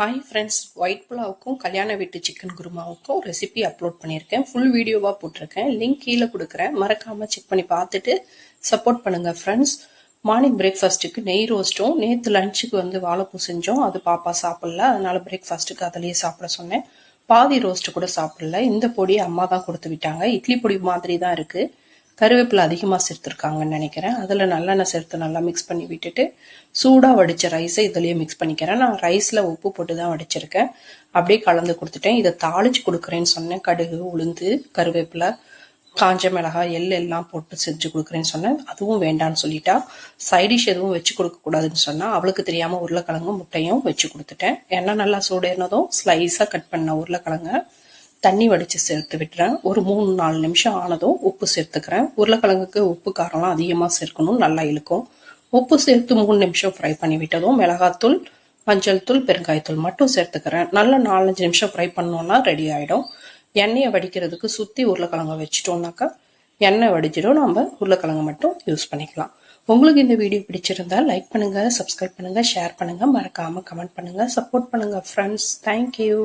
Hi friends, white புலாவுக்கும் கல்யாண வீட்டு chicken குருமாவுக்கும் recipe upload பண்ணியிருக்கேன். ஃபுல் வீடியோவாக போட்டிருக்கேன். லிங்க் கீழே கொடுக்குறேன். மறக்காமல் செக் பண்ணி பார்த்துட்டு சப்போர்ட் பண்ணுங்கள் ஃப்ரெண்ட்ஸ். மார்னிங் பிரேக்ஃபாஸ்ட்டுக்கு நெய் ரோஸ்ட்டும், நேற்று லஞ்சுக்கு வாழைப்பூ செஞ்சோம். அது பாப்பா சாப்பிடல, அதனால பிரேக்ஃபாஸ்ட்டுக்கு அதிலேயே சாப்பிட சொன்னேன். பாதி ரோஸ்ட்டு கூட சாப்பிடல. இந்த பொடி அம்மா தான் கொடுத்து விட்டாங்க. இட்லி பொடி மாதிரி தான் இருக்குது. கருவேப்பிலை அதிகமாக சேர்த்துருக்காங்கன்னு நினைக்கிறேன். அதில் நல்லெண்ணெய் சேர்த்து நல்லா மிக்ஸ் பண்ணி விட்டுட்டு சூடாக வடித்த ரைஸை இதுலேயே மிக்ஸ் பண்ணிக்கிறேன். நான் ரைஸில் உப்பு போட்டு தான் வடிச்சிருக்கேன். அப்படியே கலந்து கொடுத்துட்டேன். இதை தாளித்து கொடுக்குறேன்னு சொன்னேன். கடுகு, உளுந்து, கருவேப்பிலை, காஞ்ச மிளகாய், எல்லாம் போட்டு செஞ்சு கொடுக்குறேன்னு சொன்னேன். அதுவும் வேண்டான்னு சொல்லிட்டா. சைடிஷ் எதுவும் வச்சு கொடுக்கக்கூடாதுன்னு சொன்னால் அவளுக்கு தெரியாமல் உருளைக்கிழங்கும் முட்டையும் வச்சு கொடுத்துட்டேன். எண்ணெய் நல்லா சூடேறினதும் ஸ்லைஸாக கட் பண்ண உருளைக்கிழங்க தண்ணி வடித்து சேர்த்து விட்டுறேன். ஒரு 3-4 நிமிஷம் ஆனதும் உப்பு சேர்த்துக்கிறேன். உருளைக்கிழங்குக்கு உப்பு காரம்லாம் அதிகமாக சேர்க்கணும், நல்லா இழுக்கும். உப்பு சேர்த்து 3 நிமிஷம் ஃப்ரை பண்ணி விட்டதும் மிளகாத்தூள், மஞ்சள் தூள், பெருங்காயத்தூள் மட்டும் சேர்த்துக்கிறேன். நல்லா 4-5 நிமிஷம் ஃப்ரை பண்ணோன்னா ரெடி ஆகிடும். எண்ணெயை வடிக்கிறதுக்கு சுற்றி உருளைக்கிழங்க வச்சிட்டோம்னாக்கா எண்ணெய் வடிச்சிடும். நம்ம உருளைக்கிழங்கு மட்டும் யூஸ் பண்ணிக்கலாம். உங்களுக்கு இந்த வீடியோ பிடிச்சிருந்தா லைக் பண்ணுங்கள், சப்ஸ்கிரைப் பண்ணுங்கள், ஷேர் பண்ணுங்கள், மறக்காமல் கமெண்ட் பண்ணுங்கள், சப்போர்ட் பண்ணுங்கள் ஃப்ரெண்ட்ஸ். தேங்க்யூ.